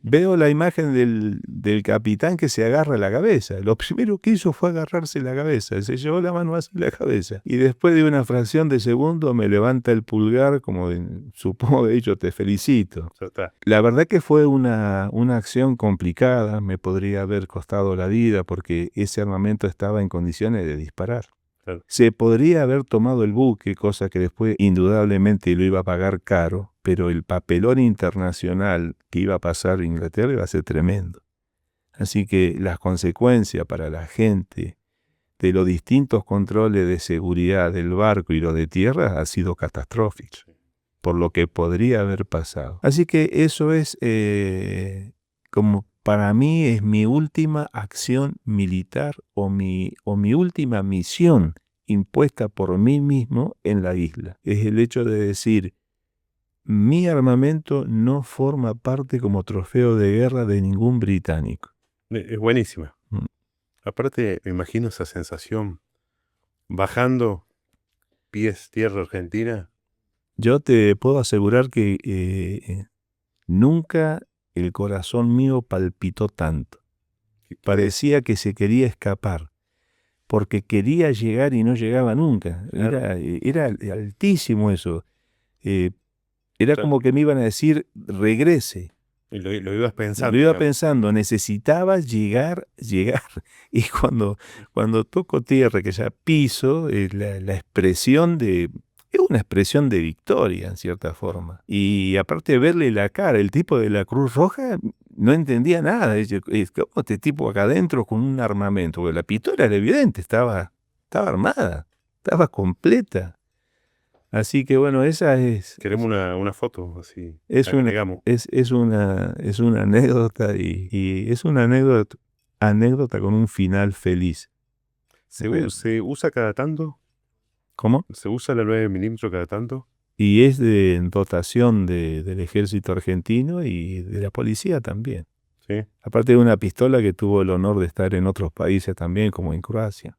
Veo la imagen del capitán que se agarra la cabeza. Lo primero que hizo fue agarrarse la cabeza. Se llevó la mano hacia la cabeza. Y después de una fracción de segundo me levanta el pulgar como supongo de hecho te felicito. La verdad que fue una acción complicada. Me podría haber costado la vida porque ese armamento estaba en condiciones de disparar. Claro. Se podría haber tomado el buque, cosa que después indudablemente lo iba a pagar caro, pero el papelón internacional que iba a pasar Inglaterra iba a ser tremendo. Así que las consecuencias para la gente de los distintos controles de seguridad del barco y los de tierra ha sido catastrófico, por lo que podría haber pasado. Así que eso es como para mí es mi última acción militar o mi última misión impuesta por mí mismo en la isla. Es el hecho de decir, mi armamento no forma parte como trofeo de guerra de ningún británico. Es buenísima. Aparte, me imagino esa sensación, bajando pies tierra argentina. Yo te puedo asegurar que nunca el corazón mío palpitó tanto. Parecía que se quería escapar, porque quería llegar y no llegaba nunca. Claro. Era altísimo eso. Era como que me iban a decir, regrese. Y lo ibas pensando. Lo iba pensando, necesitaba llegar. Y cuando toco tierra, que ya piso, la expresión es una expresión de victoria, en cierta forma. Y aparte de verle la cara, el tipo de la Cruz Roja no entendía nada. ¿Cómo este tipo acá adentro con un armamento? Porque la pistola era evidente, estaba armada, estaba completa. Así que bueno, esa es... Queremos una foto así. Es una anécdota y es una anécdota con un final feliz. ¿Se usa cada tanto? ¿Cómo? ¿Se usa la 9 milímetros cada tanto? Y es de dotación del ejército argentino y de la policía también. Sí. Aparte de una pistola que tuvo el honor de estar en otros países también, como en Croacia.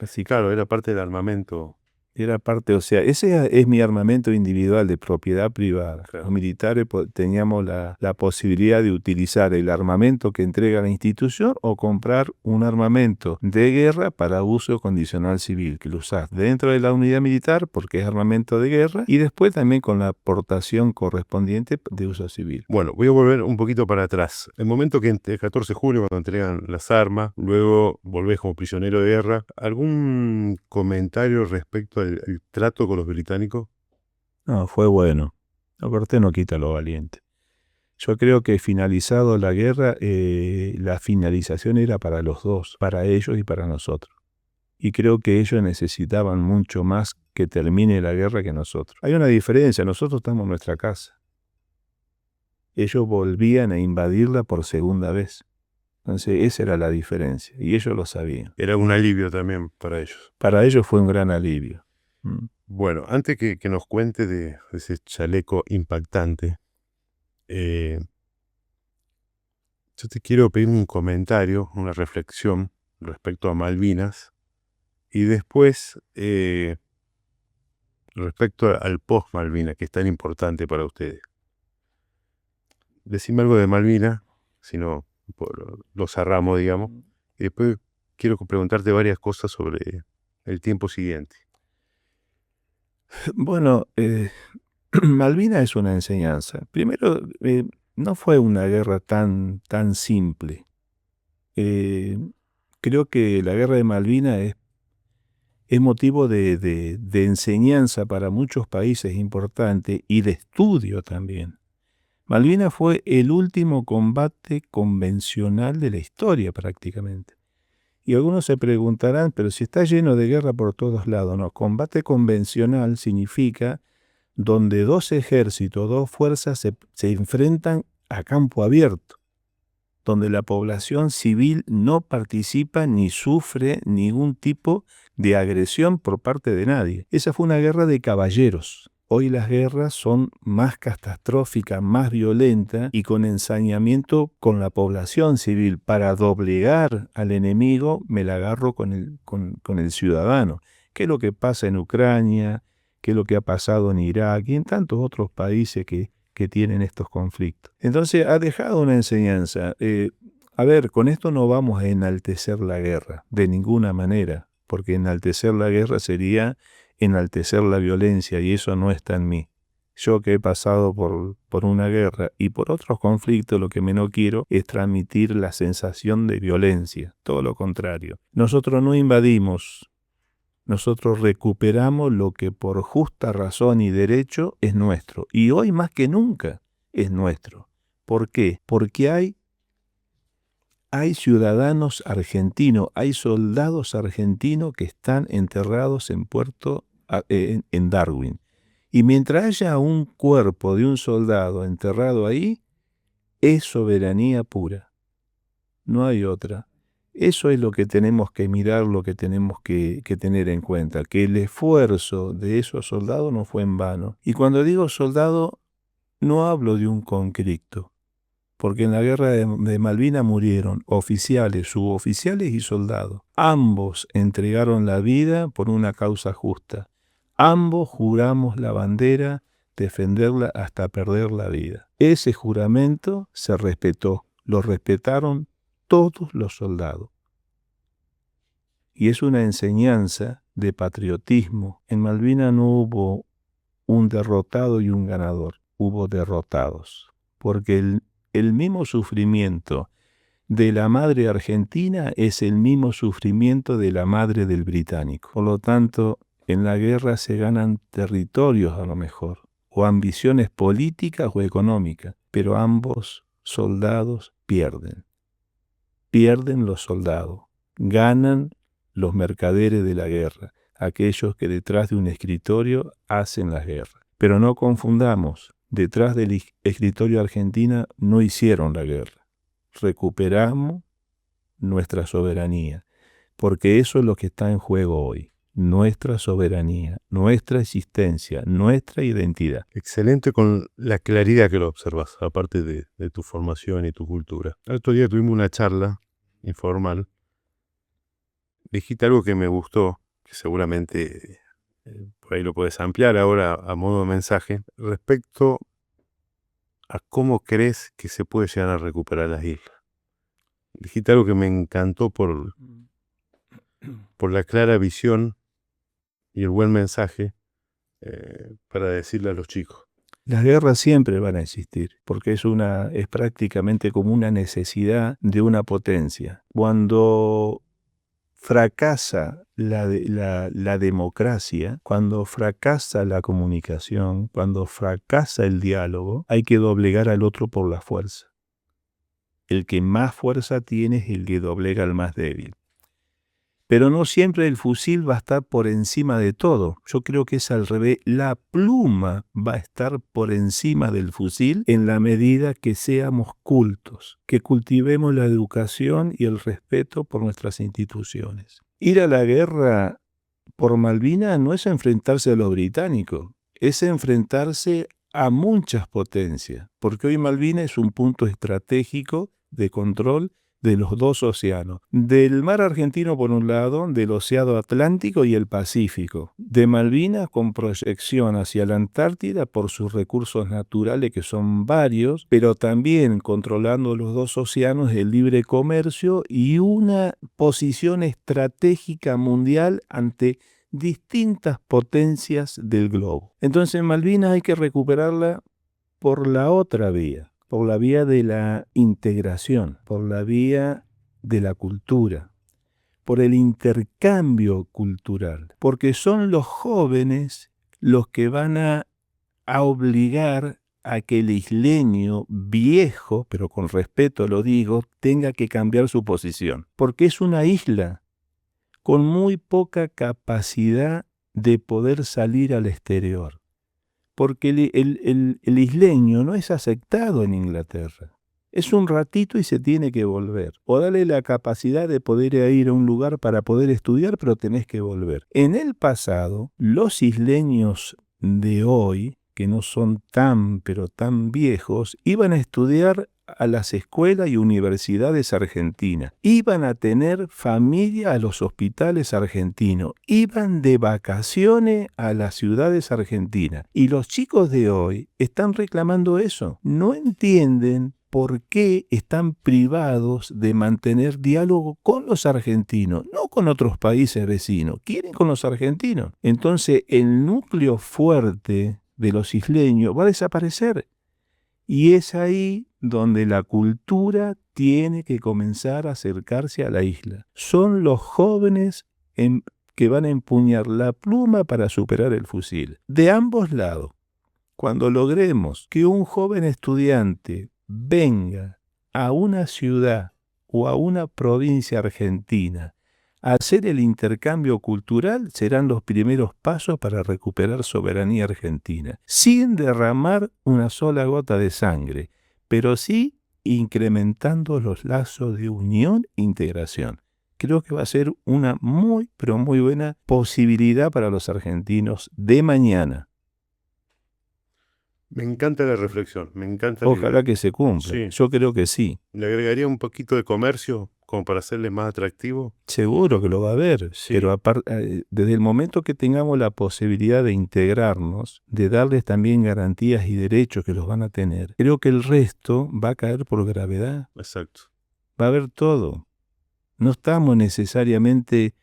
Así claro, era parte del armamento. Era parte, o sea, ese es mi armamento individual de propiedad privada. Claro. Los militares teníamos la posibilidad de utilizar el armamento que entrega la institución o comprar un armamento de guerra para uso condicional civil, que lo usás dentro de la unidad militar porque es armamento de guerra y después también con la aportación correspondiente de uso civil. Bueno, voy a volver un poquito para atrás. El momento que el 14 de julio, cuando entregan las armas, luego volvés como prisionero de guerra, ¿algún comentario respecto al trato con los británicos? No, fue bueno. Aparte no quita lo valiente. Yo creo que finalizado la guerra, la finalización era para los dos, para ellos y para nosotros. Y creo que ellos necesitaban mucho más que termine la guerra que nosotros. Hay una diferencia, nosotros estamos en nuestra casa. Ellos volvían a invadirla por segunda vez. Entonces esa era la diferencia y ellos lo sabían. Era un alivio también para ellos. Para ellos fue un gran alivio. Bueno, antes que nos cuente de ese chaleco impactante, yo te quiero pedir un comentario, una reflexión respecto a Malvinas y después respecto al post-Malvinas, que es tan importante para ustedes. Decime algo de Malvinas, si no lo cerramos, digamos, y después quiero preguntarte varias cosas sobre el tiempo siguiente. Bueno, Malvinas es una enseñanza. Primero, no fue una guerra tan simple. Creo que la guerra de Malvinas es motivo de enseñanza para muchos países importantes y de estudio también. Malvinas fue el último combate convencional de la historia prácticamente. Y algunos se preguntarán, pero si está lleno de guerra por todos lados, no, combate convencional significa donde dos ejércitos, dos fuerzas se enfrentan a campo abierto, donde la población civil no participa ni sufre ningún tipo de agresión por parte de nadie. Esa fue una guerra de caballeros. Hoy las guerras son más catastróficas, más violentas y con ensañamiento con la población civil. Para doblegar al enemigo me la agarro con el ciudadano. ¿Qué es lo que pasa en Ucrania? ¿Qué es lo que ha pasado en Irak y en tantos otros países que tienen estos conflictos? Entonces ha dejado una enseñanza. A ver, con esto no vamos a enaltecer la guerra, de ninguna manera, porque enaltecer la guerra sería enaltecer la violencia y eso no está en mí. Yo que he pasado por una guerra y por otros conflictos, lo que menos quiero es transmitir la sensación de violencia, todo lo contrario. Nosotros no invadimos, nosotros recuperamos lo que por justa razón y derecho es nuestro, y hoy más que nunca es nuestro. ¿Por qué? Porque hay ciudadanos argentinos, hay soldados argentinos que están enterrados en Darwin. Y mientras haya un cuerpo de un soldado enterrado ahí, es soberanía pura. No hay otra. Eso es lo que tenemos que mirar, lo que tenemos que tener en cuenta, que el esfuerzo de esos soldados no fue en vano. Y cuando digo soldado, no hablo de un conflicto, porque en la guerra de Malvinas murieron oficiales, suboficiales y soldados. Ambos entregaron la vida por una causa justa. Ambos juramos la bandera, defenderla hasta perder la vida. Ese juramento se respetó, lo respetaron todos los soldados. Y es una enseñanza de patriotismo. En Malvinas no hubo un derrotado y un ganador, hubo derrotados, porque el mismo sufrimiento de la madre argentina es el mismo sufrimiento de la madre del británico. Por lo tanto, en la guerra se ganan territorios a lo mejor, o ambiciones políticas o económicas, pero ambos soldados pierden. Pierden los soldados, ganan los mercaderes de la guerra, aquellos que detrás de un escritorio hacen la guerra. Pero no confundamos, detrás del escritorio argentina no hicieron la guerra. Recuperamos nuestra soberanía, porque eso es lo que está en juego hoy. Nuestra soberanía, nuestra existencia, nuestra identidad. Excelente con la claridad que lo observas, aparte de tu formación y tu cultura. El otro día tuvimos una charla informal. Dijiste algo que me gustó, que seguramente por ahí lo puedes ampliar ahora a modo de mensaje, respecto a cómo crees que se puede llegar a recuperar las islas. Dijiste algo que me encantó por la clara visión y el buen mensaje para decirle a los chicos. Las guerras siempre van a existir, porque es prácticamente como una necesidad de una potencia. Cuando fracasa la democracia, cuando fracasa la comunicación, cuando fracasa el diálogo, hay que doblegar al otro por la fuerza. El que más fuerza tiene es el que doblega al más débil. Pero no siempre el fusil va a estar por encima de todo. Yo creo que es al revés. La pluma va a estar por encima del fusil en la medida que seamos cultos, que cultivemos la educación y el respeto por nuestras instituciones. Ir a la guerra por Malvinas no es enfrentarse a los británicos, es enfrentarse a muchas potencias, porque hoy Malvinas es un punto estratégico de control de los dos océanos. Del mar argentino por un lado, del océano Atlántico y el Pacífico. De Malvinas con proyección hacia la Antártida por sus recursos naturales que son varios, pero también controlando los dos océanos, el libre comercio y una posición estratégica mundial ante distintas potencias del globo. Entonces Malvinas hay que recuperarla por la otra vía, por la vía de la integración, por la vía de la cultura, por el intercambio cultural, porque son los jóvenes los que van a obligar a que el isleño viejo, pero con respeto lo digo, tenga que cambiar su posición, porque es una isla con muy poca capacidad de poder salir al exterior, porque el isleño no es aceptado en Inglaterra. Es un ratito y se tiene que volver. O darle la capacidad de poder ir a un lugar para poder estudiar, pero tenés que volver. En el pasado, los isleños de hoy, que no son tan, pero tan viejos, iban a estudiar a las escuelas y universidades argentinas, iban a tener familia a los hospitales argentinos, iban de vacaciones a las ciudades argentinas. Y los chicos de hoy están reclamando eso. No entienden por qué están privados de mantener diálogo con los argentinos, no con otros países vecinos, quieren con los argentinos. Entonces el núcleo fuerte de los isleños va a desaparecer. Y es ahí donde la cultura tiene que comenzar a acercarse a la isla. Son los jóvenes que van a empuñar la pluma para superar el fusil. De ambos lados, cuando logremos que un joven estudiante venga a una ciudad o a una provincia argentina a hacer el intercambio cultural, serán los primeros pasos para recuperar soberanía argentina, sin derramar una sola gota de sangre, pero sí incrementando los lazos de unión e integración. Creo que va a ser una muy, pero muy buena posibilidad para los argentinos de mañana. Me encanta la reflexión, me encanta la Ojalá idea. que se cumpla. Sí. Yo creo que sí. ¿Le agregaría un poquito de comercio como para hacerle más atractivo? Seguro que lo va a haber, Sí. pero desde el momento que tengamos la posibilidad de integrarnos, de darles también garantías y derechos que los van a tener, creo que el resto va a caer por gravedad. Exacto. Va a haber todo. No estamos necesariamente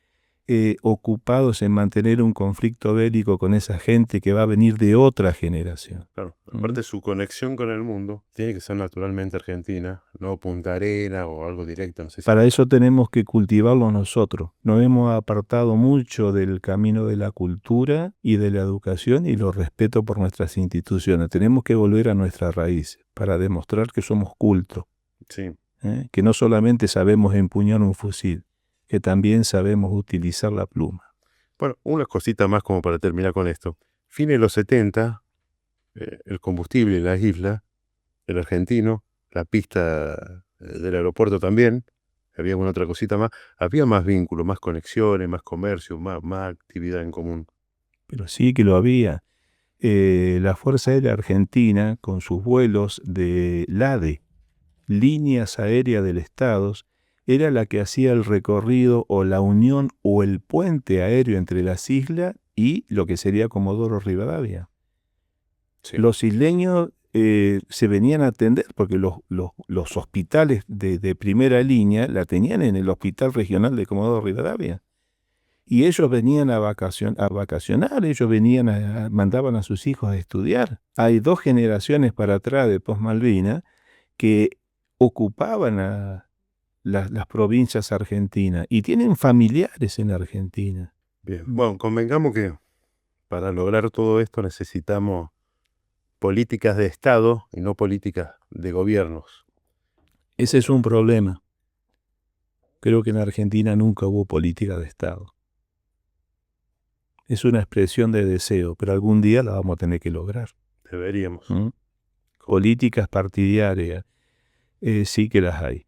ocupados en mantener un conflicto bélico con esa gente que va a venir de otra generación. Claro, aparte su conexión con el mundo tiene que ser naturalmente argentina, no Punta Arena o algo directo. No sé si Para eso tenemos que cultivarlo nosotros. Nos hemos apartado mucho del camino de la cultura y de la educación y lo respeto por nuestras instituciones. Tenemos que volver a nuestras raíces para demostrar que somos cultos, sí. que no solamente sabemos empuñar un fusil, que también sabemos utilizar la pluma. Bueno, una cosita más como para terminar con esto. Fines de los 70, el combustible en la isla, el argentino, la pista del aeropuerto también, había una otra cosita más, había más vínculos, más conexiones, más comercio, más actividad en común. Pero sí que lo había. La Fuerza Aérea Argentina, con sus vuelos de LADE, Líneas Aéreas del Estado, era la que hacía el recorrido o la unión o el puente aéreo entre las islas y lo que sería Comodoro Rivadavia. Sí. Los isleños se venían a atender porque los hospitales de primera línea la tenían en el Hospital Regional de Comodoro Rivadavia. Y ellos venían a vacacionar, ellos mandaban a sus hijos a estudiar. Hay 2 generaciones para atrás de post-Malvinas que ocupaban las provincias argentinas y tienen familiares en Argentina. Bien, bueno, convengamos que para lograr todo esto necesitamos políticas de Estado y no políticas de gobiernos. Ese es un problema. Creo que en Argentina nunca hubo política de Estado. Es una expresión de deseo, pero algún día la vamos a tener que lograr. Deberíamos. Políticas partidarias, sí que las hay.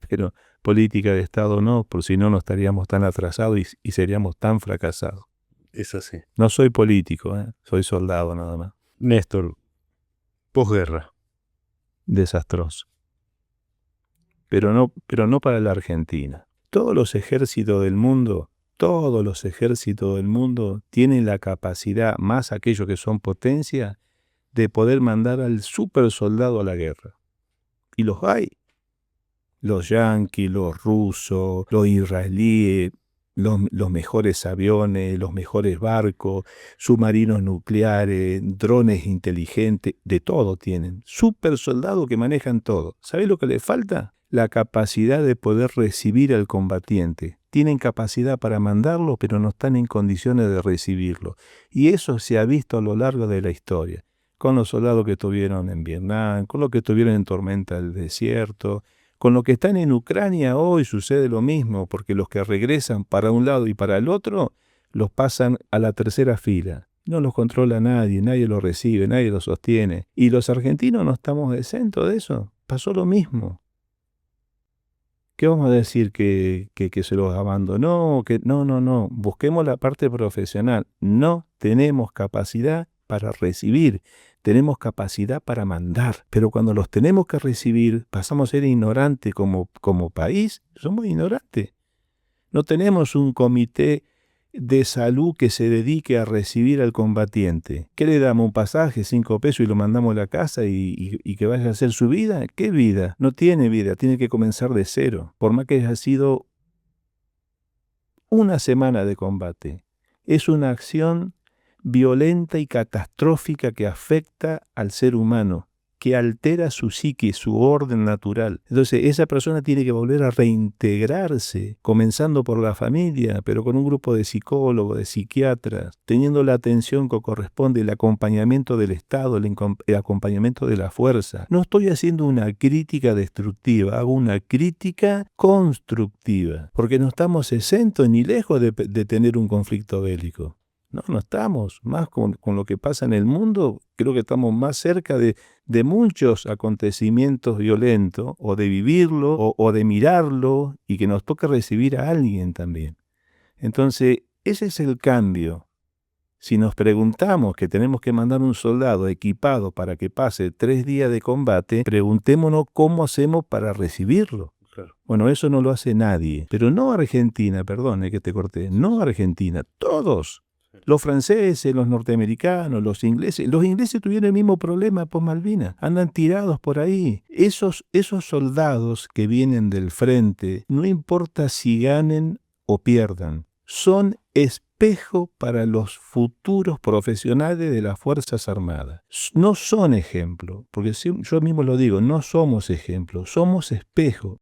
Pero política de Estado no, por si no, no estaríamos tan atrasados y seríamos tan fracasados. Es así. No soy político, soy soldado nada más. Néstor, posguerra. Desastroso. pero no para la Argentina. Todos los ejércitos del mundo tienen la capacidad, más aquellos que son potencia, de poder mandar al super soldado a la guerra. Y los hay. Los yanquis, los rusos, los israelíes, los mejores aviones, los mejores barcos, submarinos nucleares, drones inteligentes, de todo tienen. Super soldados que manejan todo. ¿Sabés lo que les falta? La capacidad de poder recibir al combatiente. Tienen capacidad para mandarlo, pero no están en condiciones de recibirlo. Y eso se ha visto a lo largo de la historia, con los soldados que estuvieron en Vietnam, con los que estuvieron en Tormenta del Desierto. Con los que están en Ucrania hoy sucede lo mismo, porque los que regresan para un lado y para el otro, los pasan a la tercera fila. No los controla nadie, nadie los recibe, nadie los sostiene. Y los argentinos no estamos exentos de eso. Pasó lo mismo. ¿Qué vamos a decir? ¿Que se los abandonó? No. Busquemos la parte profesional. No tenemos capacidad para recibir. Tenemos capacidad para mandar, pero cuando los tenemos que recibir, pasamos a ser ignorantes como país, somos ignorantes. No tenemos un comité de salud que se dedique a recibir al combatiente. ¿Qué le damos? ¿Un pasaje, 5 pesos y lo mandamos a la casa y que vaya a hacer su vida? ¿Qué vida? No tiene vida, tiene que comenzar de cero. Por más que haya sido una semana de combate, es una acción violenta y catastrófica que afecta al ser humano, que altera su psique, su orden natural. Entonces esa persona tiene que volver a reintegrarse, comenzando por la familia, pero con un grupo de psicólogos, de psiquiatras, teniendo la atención que corresponde, el acompañamiento del Estado, el acompañamiento de la fuerza. No estoy haciendo una crítica destructiva, hago una crítica constructiva, porque no estamos exentos ni lejos de tener un conflicto bélico. No estamos. Más con lo que pasa en el mundo, creo que estamos más cerca de muchos acontecimientos violentos, o de vivirlo, o de mirarlo, y que nos toca recibir a alguien también. Entonces, ese es el cambio. Si nos preguntamos que tenemos que mandar un soldado equipado para que pase 3 días de combate, preguntémonos cómo hacemos para recibirlo. Claro. Bueno, eso no lo hace nadie. Pero no Argentina, perdón, que te corté, no Argentina, todos. Los franceses, los norteamericanos, los ingleses tuvieron el mismo problema post Malvinas. Andan tirados por ahí. Esos soldados que vienen del frente, no importa si ganen o pierdan, son espejo para los futuros profesionales de las Fuerzas Armadas. No son ejemplo, porque yo mismo lo digo, no somos ejemplo, somos espejo.